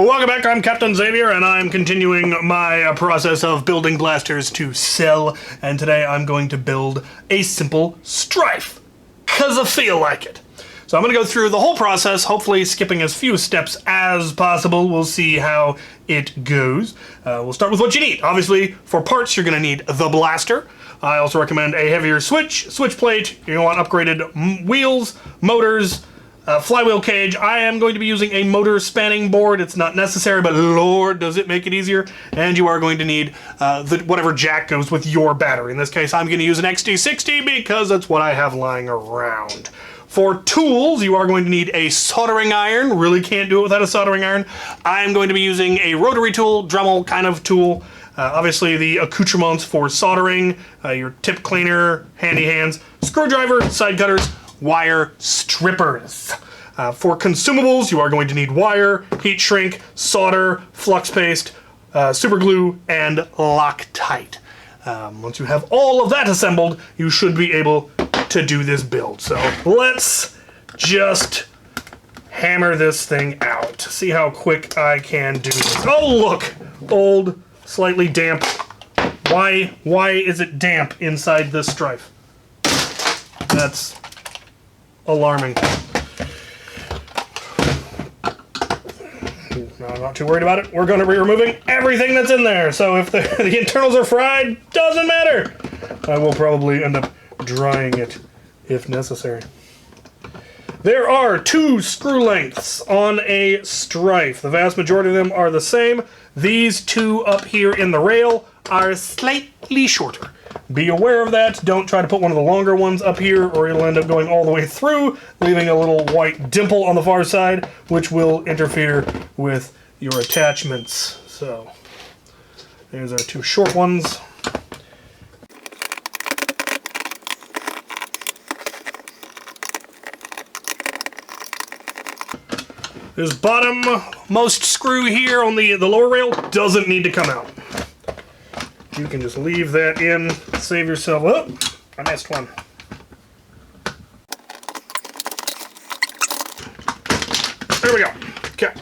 Welcome back, I'm Captain Xavier, and I'm continuing my process of building blasters to sell, and today I'm going to build a simple Stryfe, because I feel like it. So I'm going to go through the whole process, hopefully skipping as few steps as possible. We'll see how it goes. We'll start with what you need. Obviously, for parts, you're going to need the blaster. I also recommend a heavier switch plate. You're going to want upgraded wheels, motors, flywheel cage. I am going to be using a motor spanning board. It's not necessary, but Lord, does it make it easier. And you are going to need whatever jack goes with your battery. In this case, I'm going to use an XT60 because that's what I have lying around. For tools, you are going to need a soldering iron. Really can't do it without a soldering iron. I'm going to be using a rotary tool, Dremel kind of tool. Obviously, the accoutrements for soldering, your tip cleaner, handy hands, screwdriver, side cutters, wire strippers. For consumables, you are going to need wire, heat shrink, solder, flux paste, super glue, and Loctite. Once you have all of that assembled, you should be able to do this build. So let's just hammer this thing out. See how quick I can do this. Oh, look! Old, slightly damp. Why is it damp inside this Stryfe? That's alarming. No, I'm not too worried about it. We're going to be removing everything that's in there. So if the internals are fried, doesn't matter. I will probably end up drying it if necessary. There are 2 screw lengths on a Stryfe. The vast majority of them are the same. These 2 up here in the rail are slightly shorter. Be aware of that. Don't try to put one of the longer ones up here or it'll end up going all the way through, leaving a little white dimple on the far side, which will interfere with your attachments. So, there's our 2 short ones. This bottom-most screw here on the lower rail doesn't need to come out. You can just leave that in, save yourself. Oh, I missed one. There we go. Okay.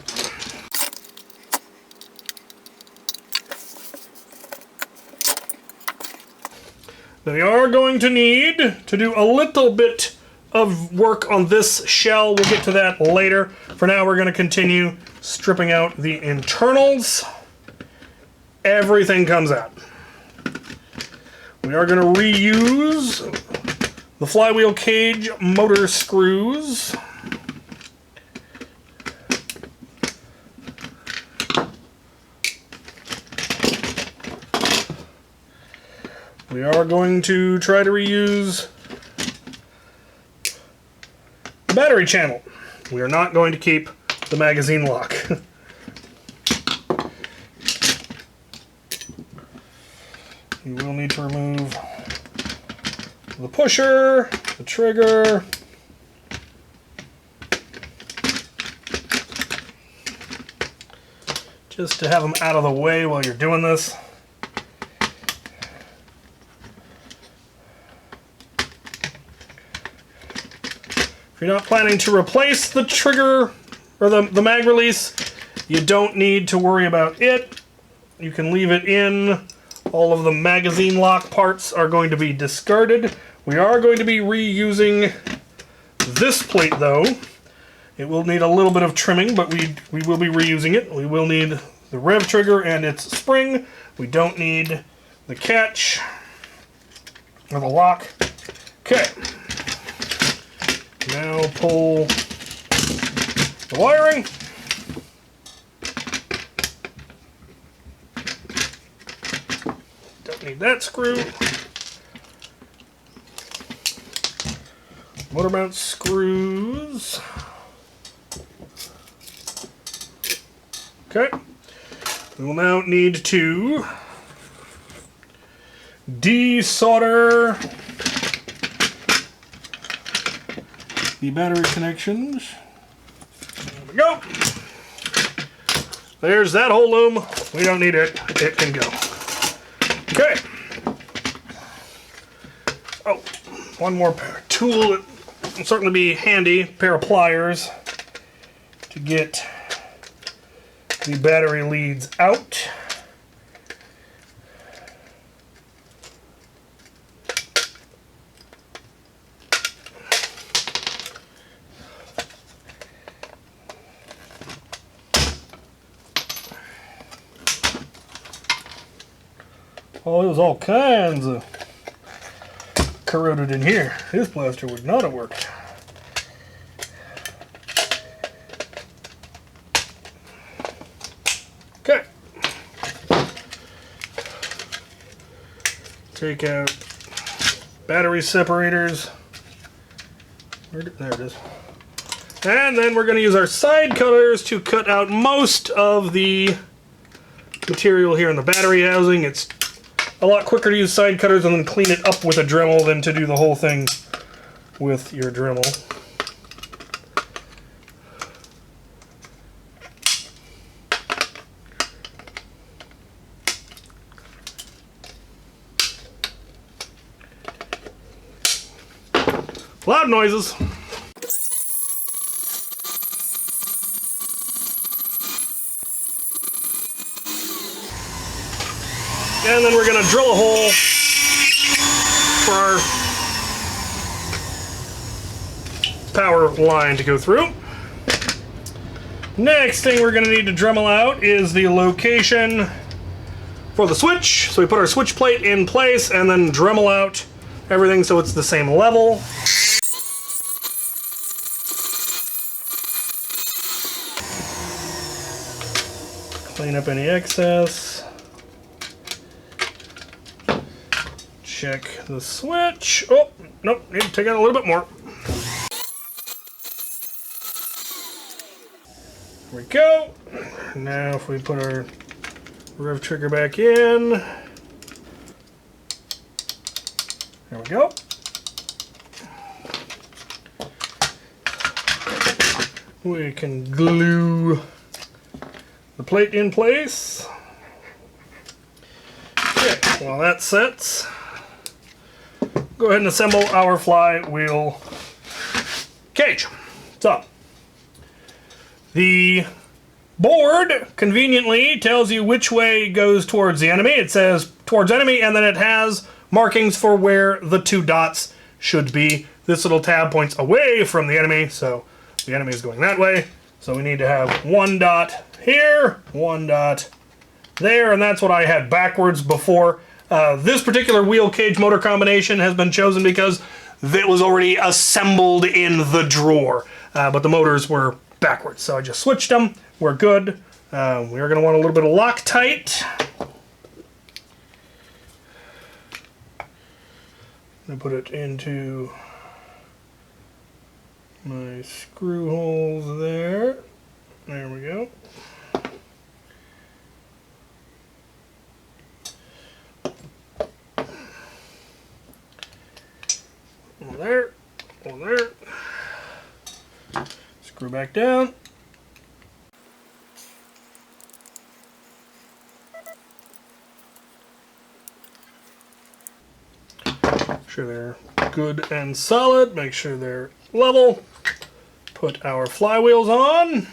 Now we are going to need to do a little bit of work on this shell. We'll get to that later. For now, we're going to continue stripping out the internals. Everything comes out. We are going to reuse the flywheel cage motor screws. We are going to try to reuse the battery channel. We are not going to keep the magazine lock. You will need to remove the pusher, the trigger, just to have them out of the way while you're doing this. If you're not planning to replace the trigger or the mag release, you don't need to worry about it. You can leave it in. All of the magazine lock parts are going to be discarded. We are going to be reusing this plate though. It will need a little bit of trimming, but we will be reusing it. We will need the rev trigger and its spring. We don't need the catch or the lock. Okay. Now pull the wiring. Don't need that screw. Motor mount screws. Okay. We will now need to desolder the battery connections. There we go. There's that whole loom. We don't need it. It can go. Okay. Oh, one more tool that will certainly be handy. A pair of pliers to get the battery leads out. Oh, it was all kinds of corroded in here. This blaster would not have worked. Okay. Take out battery separators. There it is. And then we're going to use our side cutters to cut out most of the material here in the battery housing. It's a lot quicker to use side cutters and then clean it up with a Dremel than to do the whole thing with your Dremel. Loud noises. And then we're going to drill a hole for our power line to go through. Next thing we're going to need to Dremel out is the location for the switch. So we put our switch plate in place and then Dremel out everything so it's the same level. Clean up any excess. Check the switch. Oh, nope, need to take out a little bit more. There we go. Now if we put our rev trigger back in. There we go. We can glue the plate in place. Okay, while that sets, go ahead and assemble our flywheel cage. So, the board conveniently tells you which way goes towards the enemy. It says towards enemy, and then it has markings for where the two dots should be. This little tab points away from the enemy, so the enemy is going that way. So we need to have one dot here, one dot there, and that's what I had backwards before. This particular wheel cage motor combination has been chosen because it was already assembled in the drawer, but the motors were backwards, so I just switched them. We're good. We're going to want a little bit of Loctite. I put it into my screw holes there. There we go. One there, one there. Screw back down. Make sure they're good and solid. Make sure they're level. Put our flywheels on.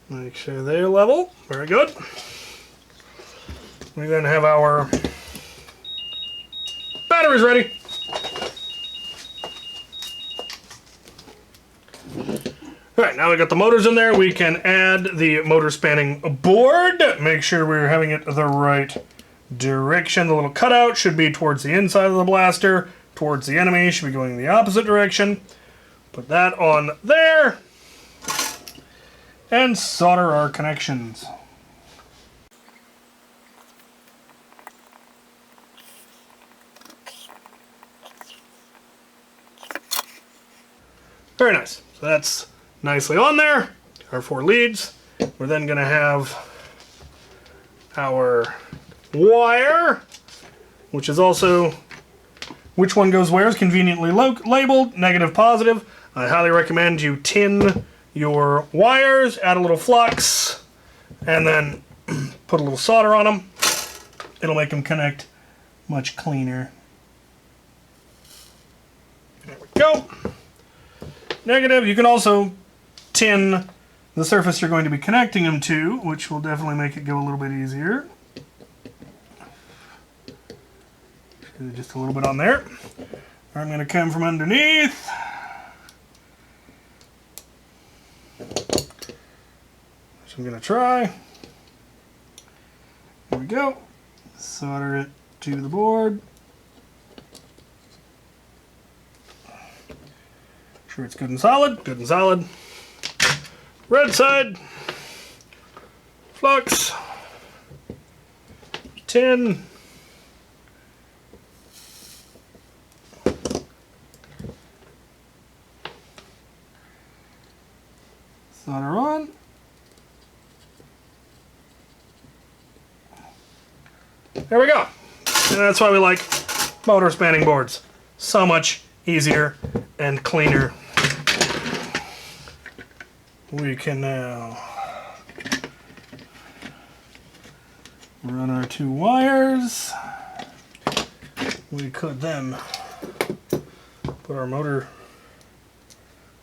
Make sure they're level. Very good. We then have our batteries ready. Alright, now we got the motors in there. We can add the motor spanning board. Make sure we're having it the right direction. The little cutout should be towards the inside of the blaster. Towards the enemy should be going in the opposite direction. Put that on there. And solder our connections. Very nice. So that's nicely on there. Our 4 leads. We're then going to have our wire, which is also which one goes where is conveniently labeled, negative, positive. I highly recommend you tin your wires, add a little flux, and then put a little solder on them. it'll make them connect much cleaner. There we go. Negative. You can also tin the surface you're going to be connecting them to, which will definitely make it go a little bit easier. Just a little bit on there. I'm going to come from underneath. So I'm going to try. There we go. Solder it to the board. Sure it's good and solid. Good and solid. Red side. Flux. Tin. Solder on. There we go. And that's why we like motor spanning boards. So much easier and cleaner. We can now run our 2 wires. We could then put our motor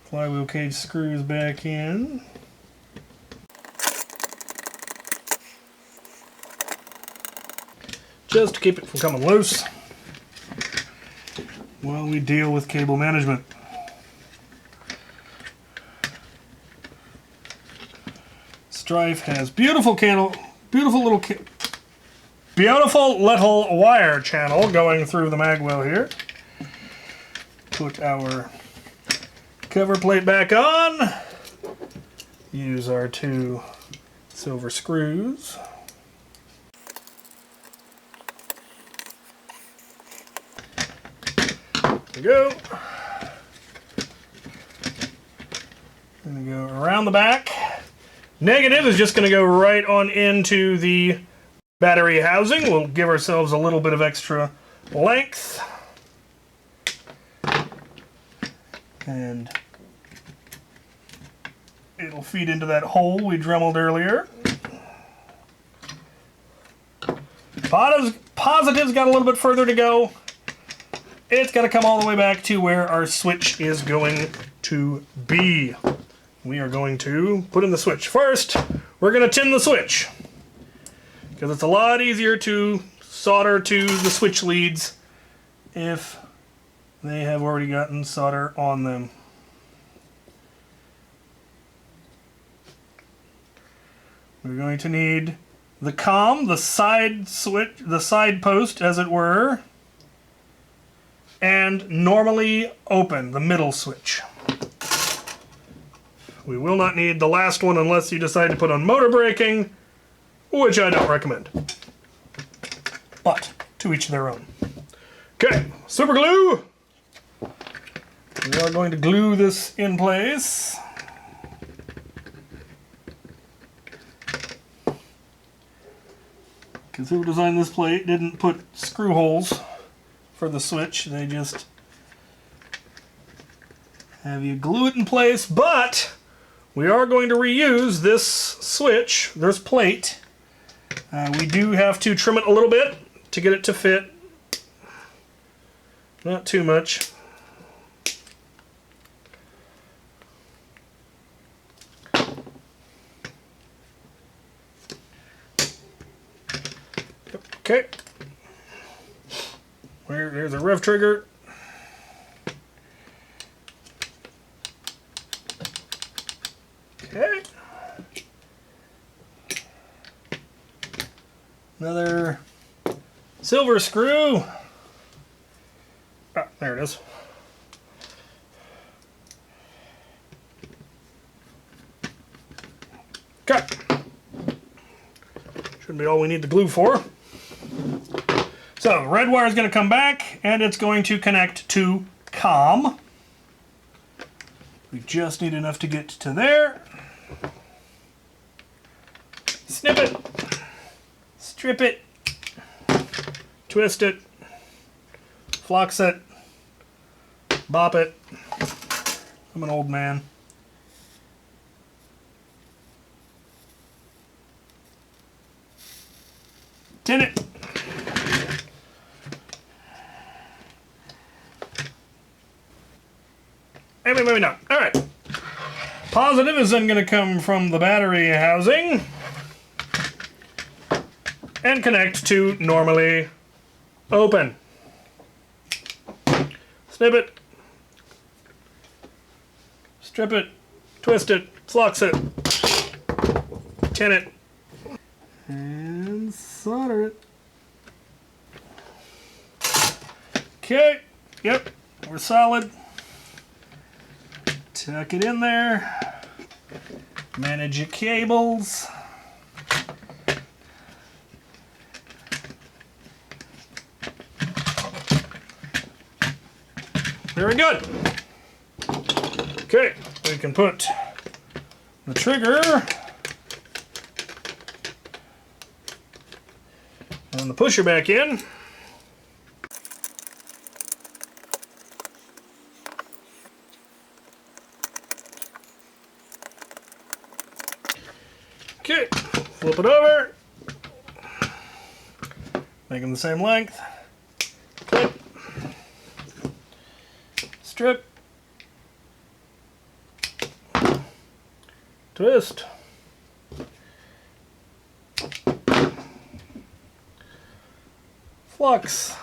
flywheel cage screws back in. Just to keep it from coming loose while we deal with cable management. Stryfe has beautiful little wire channel going through the magwell here. Put our cover plate back on. Use our 2 silver screws. There we go. Gonna go around the back. Negative is just going to go right on into the battery housing. We'll give ourselves a little bit of extra length. And it'll feed into that hole we dremeled earlier. Positive's got a little bit further to go. It's got to come all the way back to where our switch is going to be. We are going to put in the switch. First, we're going to tin the switch, because it's a lot easier to solder to the switch leads if they have already gotten solder on them. We're going to need the COM, the side switch, the side post as it were, and normally open, the middle switch. We will not need the last one unless you decide to put on motor braking, which I don't recommend. But to each their own. Okay, super glue. We are going to glue this in place. Because whoever designed this plate didn't put screw holes for the switch. They just have you glue it in place, but we are going to reuse this switch, this plate. We do have to trim it a little bit to get it to fit. Not too much. Okay. There's a rev trigger. Okay. Another silver screw. Ah, there it is. Okay. Should be all we need the glue for. So, red wire is going to come back, and it's going to connect to COM. We just need enough to get to there. Snip it. Strip it. Twist it. Flux it. Bop it. I'm an old man. Tin it. maybe not. All right. Positive is then going to come from the battery housing and connect to normally open. Snip it, strip it, twist it, flux it, tin it, and solder it. Okay, yep, we're solid. Tuck it in there. Manage your cables. Very good. Okay, we can put the trigger and the pusher back in. Okay, flip it over, make them the same length, clip, strip, twist, flux,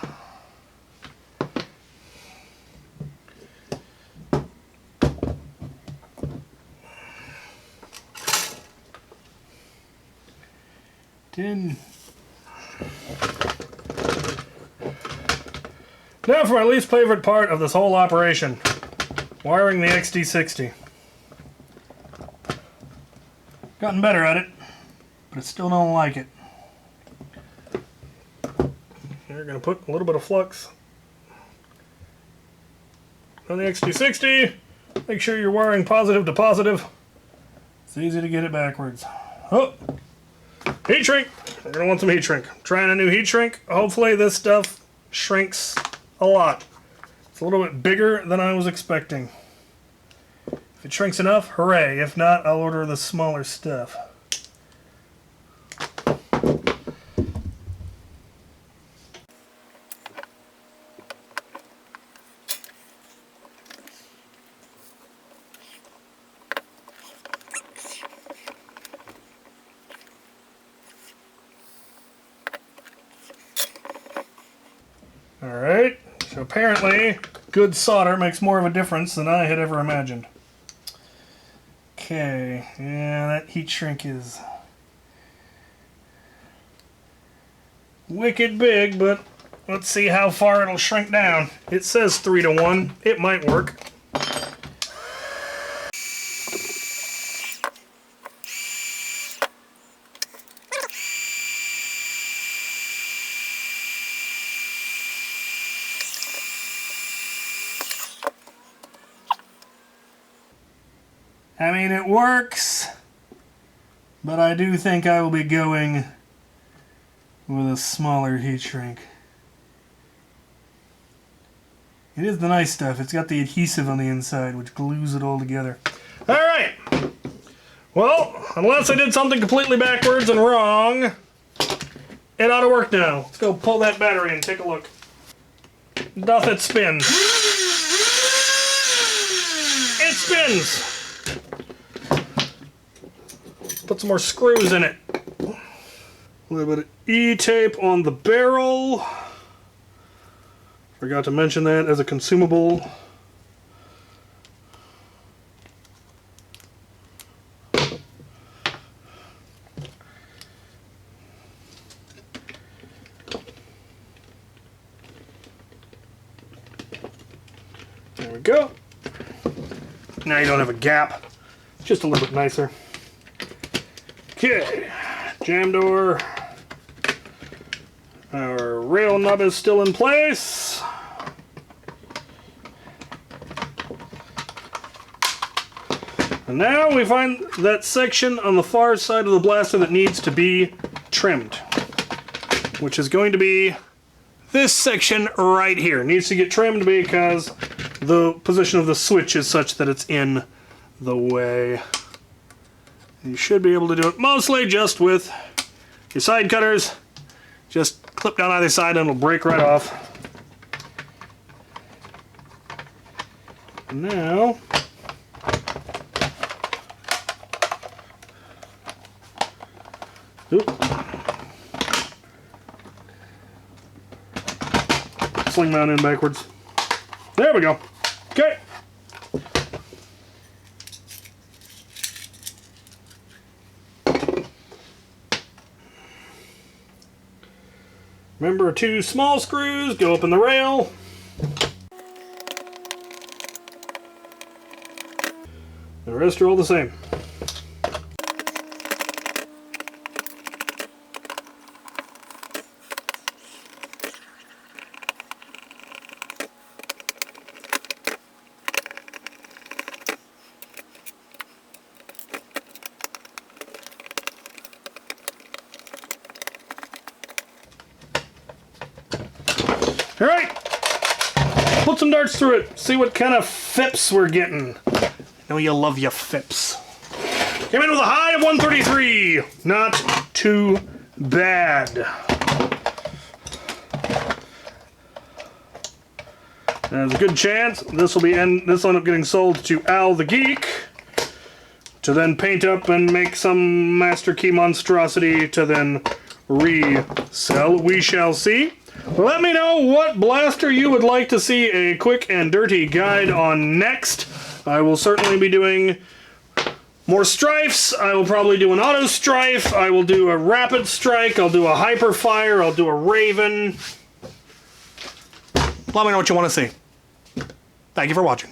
tin. Now for my least favorite part of this whole operation, wiring the XT60. Gotten better at it, but I still don't like it. You're going to put a little bit of flux on the XT60. Make sure you're wiring positive to positive. It's easy to get it backwards. Oh! Heat shrink. We're going to want some heat shrink. I'm trying a new heat shrink. Hopefully this stuff shrinks a lot. It's a little bit bigger than I was expecting. If it shrinks enough, hooray. If not, I'll order the smaller stuff. Alright, so apparently good solder makes more of a difference than I had ever imagined. Okay, yeah, that heat shrink is wicked big, but let's see how far it'll shrink down. It says 3:1. It might work. I mean, it works, but I do think I will be going with a smaller heat shrink. It is the nice stuff. It's got the adhesive on the inside, which glues it all together. Alright! Well, unless I did something completely backwards and wrong, it ought to work now. Let's go pull that battery and take a look. Doth it spin? It spins! Put some more screws in it. A little bit of E-tape on the barrel. Forgot to mention that as a consumable. There we go. Now you don't have a gap. Just a little bit nicer. Okay, jam door. Our rail nub is still in place. And now we find that section on the far side of the blaster that needs to be trimmed, which is going to be this section right here. It needs to get trimmed because the position of the switch is such that it's in the way. You should be able to do it mostly just with your side cutters. Just clip down either side and it'll break right off. Now, sling mount in backwards. There we go. Okay. Remember, 2 small screws go up in the rail. The rest are all the same. All right, put some darts through it. See what kind of fips we're getting. I know you love your fips. Came in with a high of 133. Not too bad. There's a good chance this will end up getting sold to Al the Geek to then paint up and make some Master Key monstrosity to then resell. We shall see. Let me know what blaster you would like to see a quick and dirty guide on next. I will certainly be doing more strifes. I will probably do an auto strife. I will do a rapid strike. I'll do a hyper fire. I'll do a raven. Let me know what you want to see. Thank you for watching.